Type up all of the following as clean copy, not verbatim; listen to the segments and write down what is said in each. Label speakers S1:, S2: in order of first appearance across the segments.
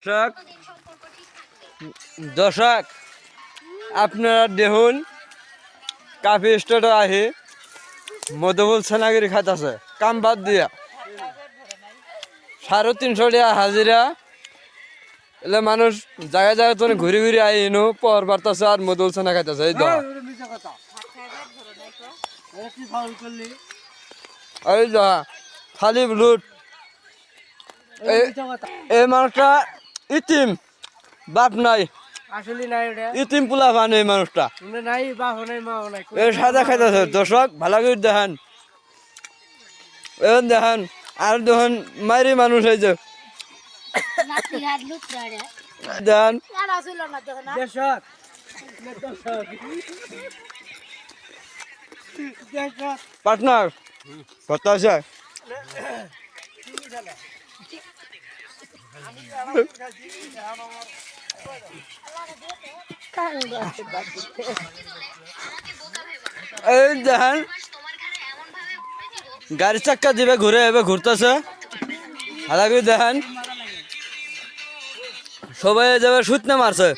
S1: দর্শক দর্শক আপনারা দেখুন কাফি স্টেটে আহি মধুবুল সেনাগিরি খাইতেছে কাম বাদ দিয়া 350 টাকা হাজিরা এলে মানুষ জায়গায় জায়গায় তো ঘুরে ঘুরে আই এনো পর বার্তাছে আর মধুবুল সেনা খাইতেছে এই এই যা খালি লুট এই মানুষটা ইতিম বাপ নাই
S2: আসলে নাই ওটা
S1: ইতিম পোলা পান এই মানুষটা
S2: নাই বাপ নাই মা নাই
S1: এই সাদা খাইতেছে দর্শক ভালো করে দেখেন এখন দেখেন আর দেখেন মারি মানুষ এই যে দেখেন
S2: দেশক
S1: পার্টনার কত আছে এই দেখেন গাড়ি চাক্কা দিবে ঘুরে এবে ঘুরতেছে ভালো করে দেখেন সবাই যাবে সুতনে মারছে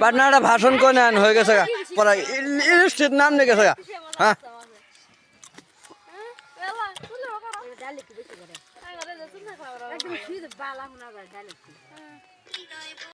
S1: পাটনাটা ভাষণ করে নেন হয়ে গেছে পড়া ইলিস্ট্রির নাম নিয়ে গেছে হ্যাঁ